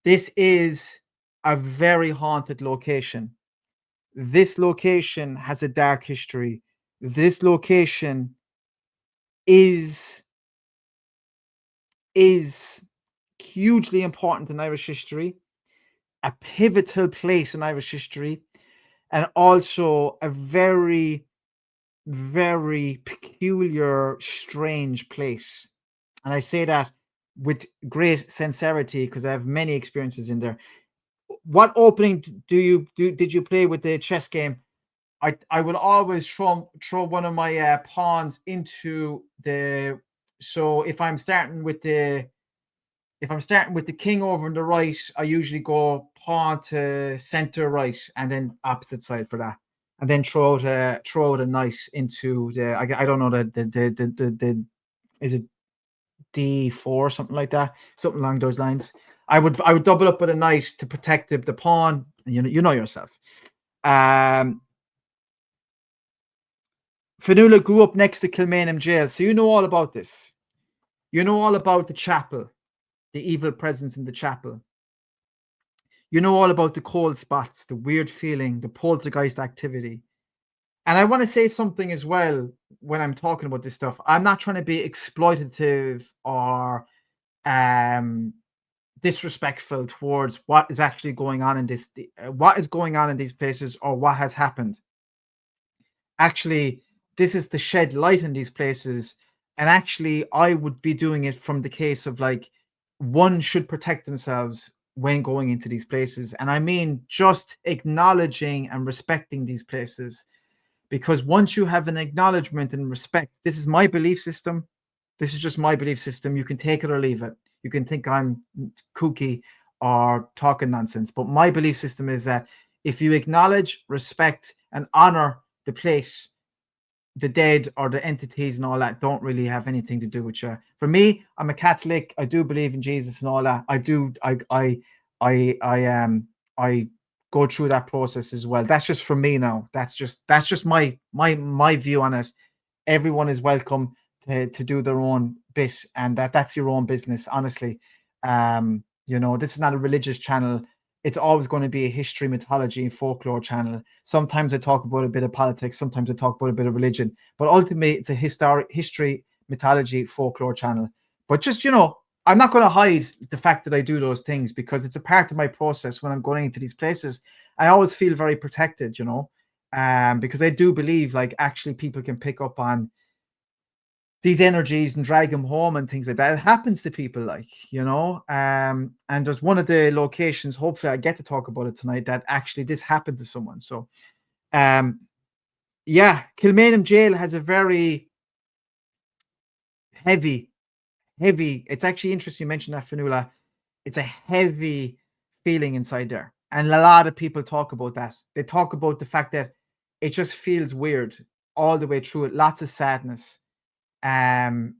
This is a very haunted location. This location has a dark history. This location is is hugely important in Irish history, a pivotal place in Irish history, and also a very, very peculiar, strange place. And I say that with great sincerity because I have many experiences in there. What opening did you play with the chess game? I would always throw one of my pawns into the. So if I'm starting with the king over on the right, I usually go pawn to center right and then opposite side for that, and then throw out a knight into the. I don't know the is it D4 something like that, something along those lines. I would double up with a knight to protect the pawn. You know yourself. Um, Fanula grew up next to Kilmainham Gaol, so you know all about this. You know all about the chapel, the evil presence in the chapel. You know all about the cold spots, the weird feeling, the poltergeist activity. And I want to say something as well when I'm talking about this stuff. I'm not trying to be exploitative or um, disrespectful towards what is actually going on in what is going on in these places or what has happened. Actually, this is to shed light on these places. And actually, I would be doing it from the case of like one should protect themselves when going into these places. And I mean just acknowledging and respecting these places. Because once you have an acknowledgement and respect, this is my belief system. This is just my belief system. You can take it or leave it. You can think I'm kooky or talking nonsense. But my belief system is that if you acknowledge, respect, and honor the place, the dead or the entities and all that don't really have anything to do with you. For me, I'm a Catholic. I do believe in Jesus and all that. I do. I go through that process as well. That's just for me now. That's just my view on it. Everyone is welcome to do their own bit, and that's your own business. Honestly, this is not a religious channel. It's always going to be a history, mythology, and folklore channel. Sometimes I talk about a bit of politics, sometimes I talk about a bit of religion, but ultimately it's a history, mythology, folklore channel. But just, I'm not going to hide the fact that I do those things because it's a part of my process when I'm going into these places. I always feel very protected, because I do believe like actually people can pick up on these energies and drag them home and things like that. It happens to people, and there's one of the locations, hopefully I get to talk about it tonight, that actually this happened to someone. So, yeah, Kilmainham Gaol has a very heavy, it's actually interesting you mentioned that, Fanula. It's a heavy feeling inside there. And a lot of people talk about that. They talk about the fact that it just feels weird all the way through it. Lots of sadness. Um,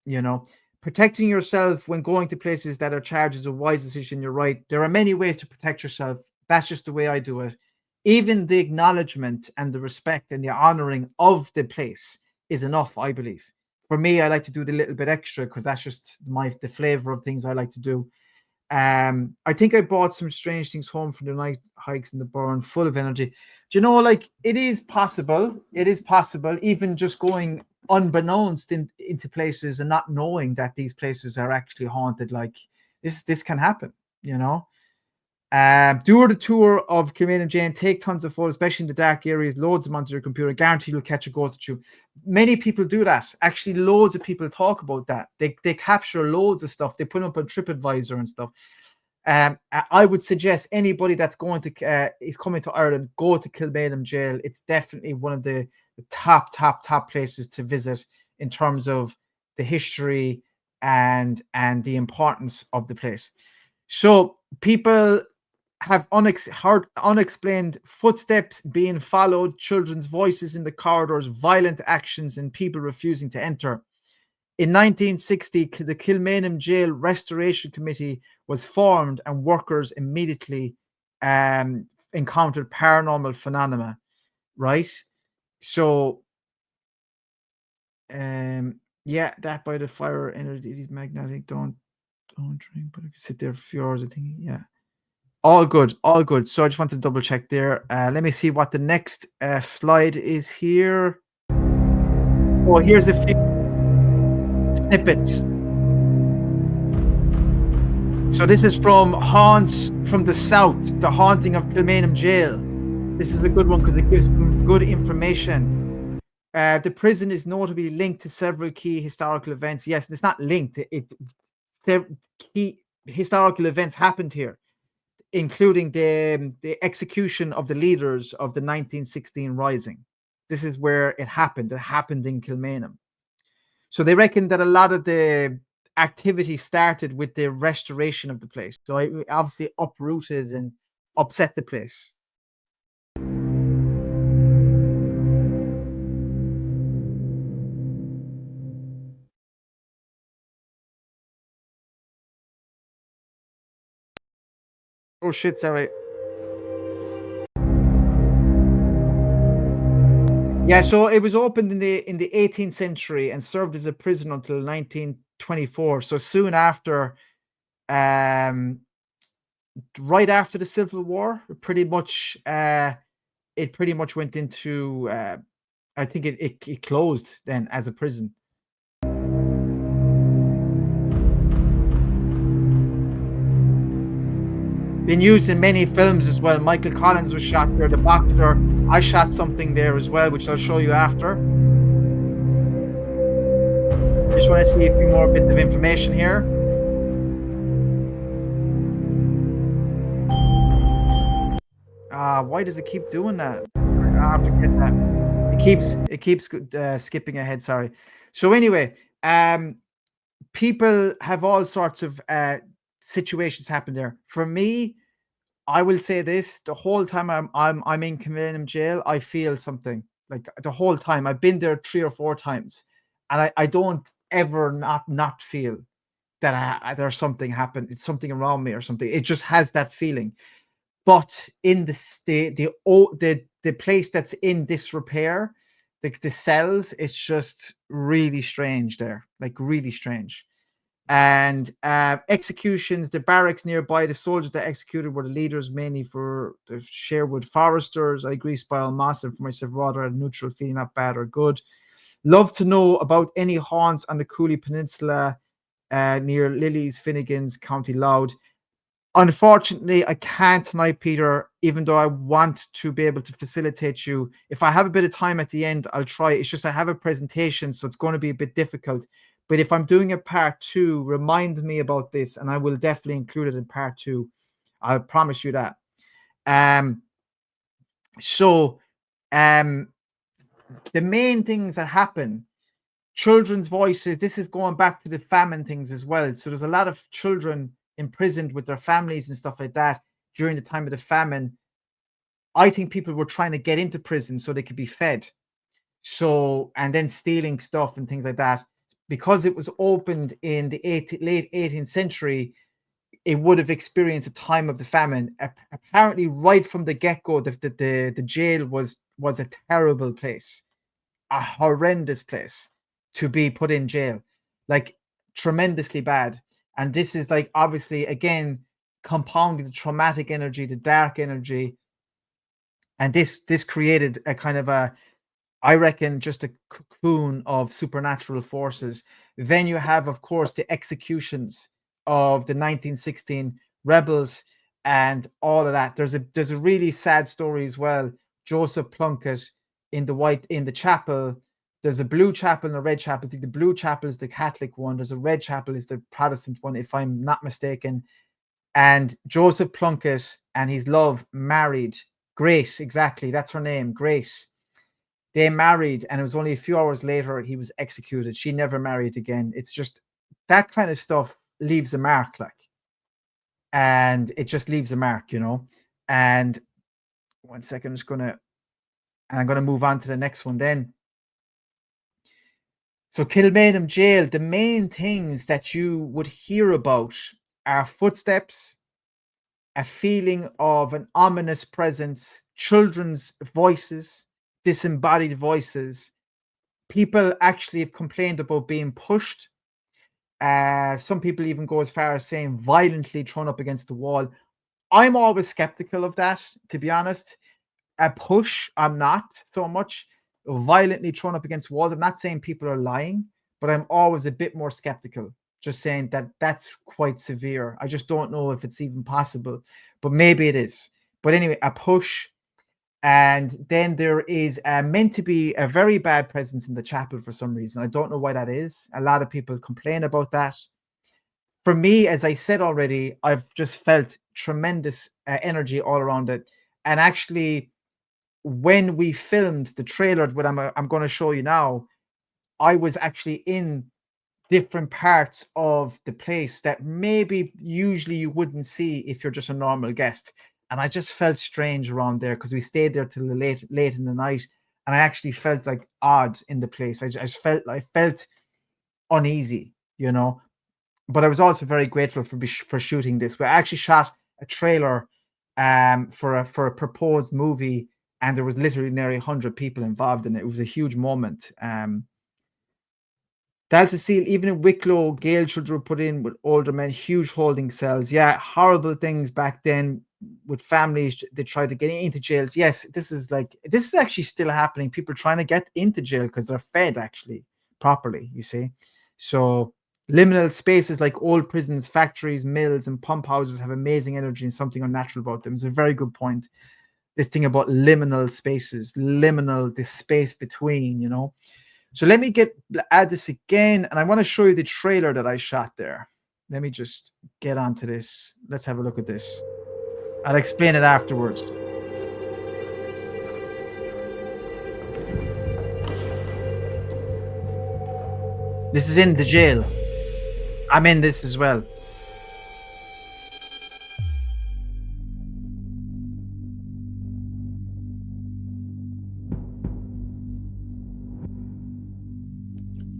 you know Protecting yourself when going to places that are charged is a wise decision. You're right, there are many ways to protect yourself. That's just the way I do it. Even the acknowledgement and the respect and the honoring of the place is enough, I believe. For me, I like to do the little bit extra because that's just the flavor of things I like to do. I think I brought some strange things home from the night hikes in the burn, full of energy. Do you know, like it is possible. It is possible, even just going unbeknownst into places and not knowing that these places are actually haunted. Like this can happen. You know, do the tour of Kilmainham Gaol, take tons of photos, especially in the dark areas, loads of them onto your computer. Guarantee you'll catch a ghost at you. Many people do that. Actually, loads of people talk about that. They capture loads of stuff. They put up on TripAdvisor and stuff. I would suggest anybody that's going to is coming to Ireland, go to Kilmainham Gaol. It's definitely one of the top places to visit in terms of the history and the importance of the place. So people have heard unexplained footsteps being followed, children's voices in the corridors, violent actions, and people refusing to enter. In 1960, the Kilmainham Gaol Restoration Committee was formed, and workers immediately encountered paranormal phenomena. Right? So, yeah, that by the fire energy, these magnetic don't Don't drink, but I could sit there for a few hours. I think, yeah. All good, all good. So I just want to double check there. Let me see what the next slide is here. Oh, here's a few snippets. So this is from Haunts from the South, the haunting of Kilmainham Gaol. This is a good one because it gives some good information. The prison is notably linked to several key historical events. Yes, it's not linked. The key historical events happened here, including the execution of the leaders of the 1916 Rising. This is where it happened. It happened in Kilmainham. So they reckon that a lot of the activity started with the restoration of the place. So it obviously uprooted and upset the place. Oh shit, sorry. Yeah, so it was opened in the 18th century and served as a prison until 1924. So soon after, um, right after the Civil War, it pretty much went into. I think it closed then as a prison. Been used in many films as well. Michael Collins was shot there, the boxer. I shot something there as well, which I'll show you after. Just want to see a few more bits of information here. Why does it keep doing that? Forget that. It keeps skipping ahead. Sorry. So anyway, people have all sorts of situations happen there. For me, I will say this: the whole time I'm in Kilmainham Jail, I feel something like the whole time. I've been there 3 or 4 times, and I don't ever not feel that there's something happened. It's something around me or something. It just has that feeling. But in the place that's in disrepair, the cells, it's just really strange there, like really strange. And executions, the barracks nearby, the soldiers that executed were the leaders mainly for the Sherwood Foresters. I agree, Spiral Massive for myself, rather a neutral feeling, not bad or good. Love to know about any haunts on the Cooley Peninsula near Lilly's, Finnegan's, County Louth. Unfortunately, I can't tonight, Peter, even though I want to be able to facilitate you. If I have a bit of time at the end, I'll try. It's just I have a presentation, so it's going to be a bit difficult. But if I'm doing a part two, remind me about this, and I will definitely include it in part two. I promise you that. Um, so the main things that happen, children's voices, this is going back to the famine things as well. So there's a lot of children imprisoned with their families and stuff like that during the time of the famine. I think people were trying to get into prison so they could be fed. So, and then stealing stuff and things like that. Because it was opened in the late 18th century, it would have experienced a time of the famine. Apparently, right from the get-go, the jail was a terrible place, a horrendous place to be put in jail, like tremendously bad. And this is like obviously again compounding the traumatic energy, the dark energy, and this created a kind of a, I reckon, just a cocoon of supernatural forces. Then you have, of course, the executions of the 1916 rebels and all of that. There's a really sad story as well. Joseph Plunkett in the chapel. There's a blue chapel and a red chapel. I think the blue chapel is the Catholic one. There's a red chapel is the Protestant one, if I'm not mistaken. And Joseph Plunkett and his love married Grace. Exactly, that's her name, Grace. They married, and it was only a few hours later he was executed. She never married again. It's just that kind of stuff leaves a mark, like, and it just leaves a mark. And 1 second, I'm gonna move on to the next one then. So Kilmainham Jail, the main things that you would hear about are footsteps, a feeling of an ominous presence, children's voices, disembodied voices. People actually have complained about being pushed. Some people even go as far as saying violently thrown up against the wall. I'm always skeptical of that, to be honest. A push, I'm not so much. Violently thrown up against walls, I'm not saying people are lying, but I'm always a bit more skeptical. Just saying that that's quite severe. I just don't know if it's even possible, but maybe it is. But anyway, a push. And then there is meant to be a very bad presence in the chapel for some reason. I don't know why that is. A lot of people complain about that. For me, as I said already, I've just felt tremendous energy all around it. And actually, when we filmed the trailer, what I'm going to show you now, I was actually in different parts of the place that maybe usually you wouldn't see if you're just a normal guest. And I just felt strange around there because we stayed there till the late in the night, and I actually felt like odd in the place. I felt uneasy, you know. But I was also very grateful for shooting this. We actually shot a trailer for a proposed movie, and there was literally nearly 100 people involved in it. It was a huge moment. That's a seal. Even in Wicklow, Gael children were put in with older men, huge holding cells. Yeah, horrible things back then with families. They tried to get into jails. Yes, this is actually still happening. People trying to get into jail because they're fed actually properly, you see. So liminal spaces like old prisons, factories, mills, and pump houses have amazing energy and something unnatural about them. It's a very good point. This thing about liminal spaces, this space between, you know. So let me add this again, and I want to show you the trailer that I shot there. Let me just get onto this. Let's have a look at this. I'll explain it afterwards. This is in the jail. I'm in this as well.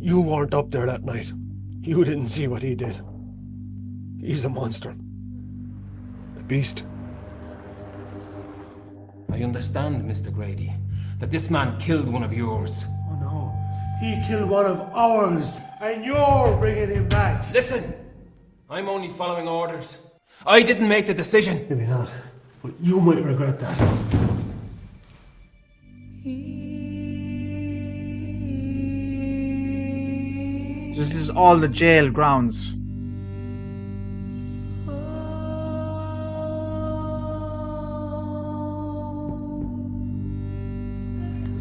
You weren't up there that night. You didn't see what he did. He's a monster. A beast. I understand, Mr. Grady, that this man killed one of yours. Oh no. He killed one of ours, and you're bringing him back. Listen! I'm only following orders. I didn't make the decision. Maybe not, but you might regret that. This is all the jail grounds.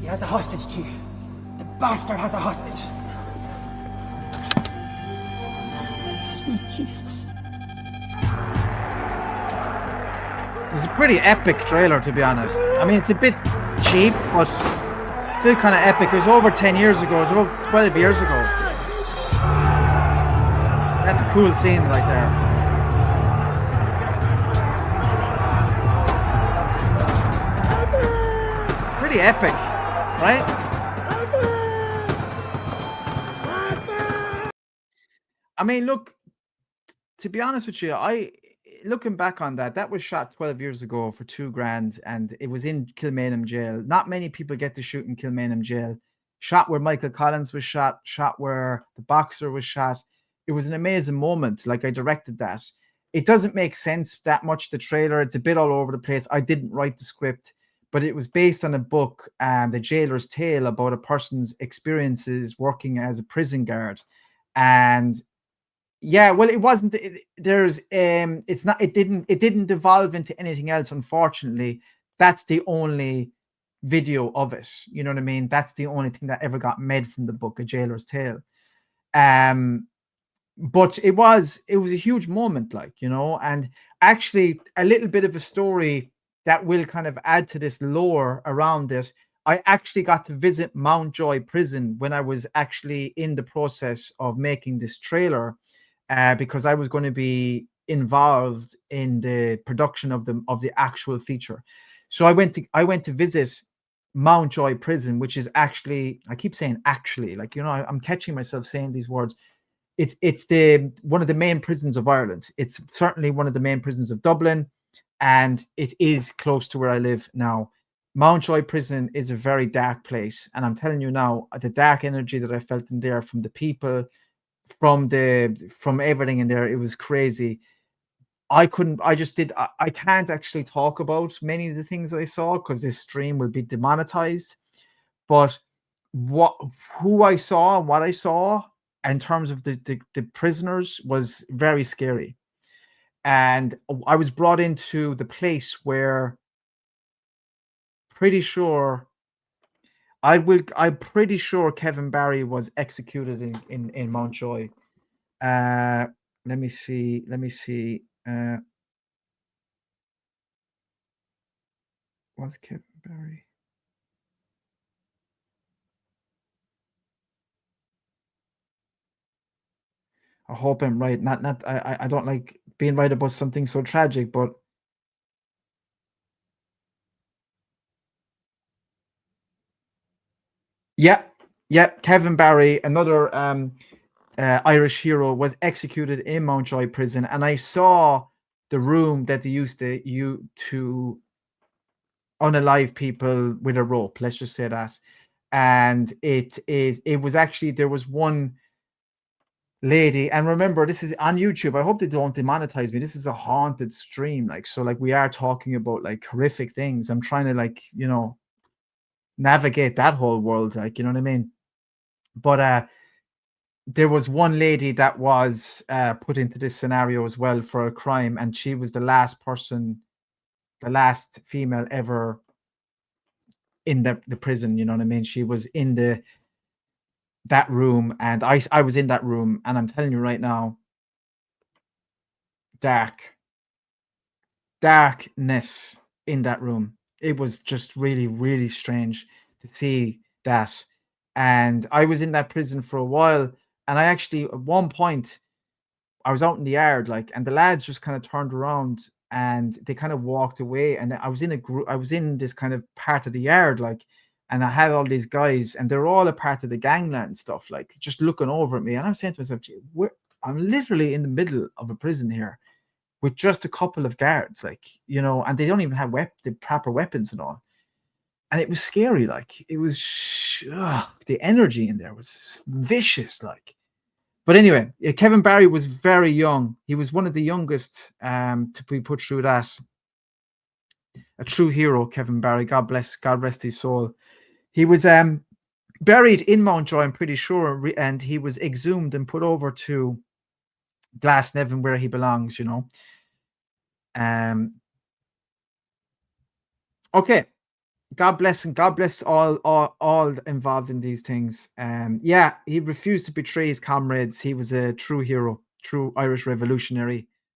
He has a hostage, Chief. The bastard has a hostage. Sweet Jesus. It's a pretty epic trailer, to be honest. I mean, it's a bit cheap, but still kind of epic. It was over 10 years ago. It was about 12 years ago. That's a cool scene right there. Pretty epic, right? I mean, look, to be honest with you, looking back on that was shot 12 years ago for $2,000, and it was in Kilmainham Jail. Not many people get to shoot in Kilmainham Jail. Shot where Michael Collins was shot where the boxer was shot. It was an amazing moment. Like, I directed that. It doesn't make sense that much, the trailer. It's a bit all over the place. I didn't write the script, but it was based on a book, The Jailer's Tale, about a person's experiences working as a prison guard. And yeah, well, it wasn't. It didn't evolve into anything else, unfortunately. That's the only video of it. You know what I mean? That's the only thing that ever got made from the book, A Jailer's Tale. But it was a huge moment, like, you know, and actually a little bit of a story that will kind of add to this lore around it. I actually got to visit Mountjoy prison when I was actually in the process of making this trailer, because I was going to be involved in the production of the actual feature. So I went to visit Mountjoy prison, which is actually, I keep saying actually, like, you know, I'm catching myself saying these words. It's one of the main prisons of Ireland. It's certainly one of the main prisons of Dublin, and it is close to where I live now. Mountjoy prison is a very dark place, and I'm telling you now, the dark energy that I felt in there from the people, from everything in there. It was crazy. I can't actually talk about many of the things I saw because this stream will be demonetized. But who I saw and what I saw in terms of the prisoners was very scary. And I was brought into the place where I'm pretty sure Kevin Barry was executed in Mountjoy. Let me see. Was Kevin Barry? I hope I'm right. I don't like being right about something so tragic, but yeah, Kevin Barry, another Irish hero, was executed in Mountjoy prison, and I saw the room that they used to unalive people with a rope. Let's just say that, and it was actually, there was one lady, and remember, this is on YouTube. I hope they don't demonetize me. This is a haunted stream, like, so like we are talking about like horrific things. I'm trying to, like, navigate that whole world, like, you know what I mean? But there was one lady that was put into this scenario as well for a crime, and she was the last female ever in the prison, you know what I mean? She was in that room, and I was in that room, and I'm telling you right now, darkness in that room. It was just really, really strange to see that. And I was in that prison for a while, and I actually, at one point, I was out in the yard, like, and the lads just kind of turned around and they kind of walked away. And I was in a group, I was in this kind of part of the yard, like, and I had all these guys, and they're all a part of the gangland stuff, like, just looking over at me. And I'm saying to myself, I'm literally in the middle of a prison here with just a couple of guards, like, and they don't even have the proper weapons and all. And it was scary, like, it was the energy in there was vicious, like. But anyway, Kevin Barry was very young. He was one of the youngest to be put through that. A true hero, Kevin Barry. God rest his soul. He was buried in Mountjoy, I'm pretty sure, and he was exhumed and put over to Glasnevin, where he belongs, Okay. God bless, and God bless all involved in these things. Yeah, he refused to betray his comrades. He was a true hero, true Irish revolutionary.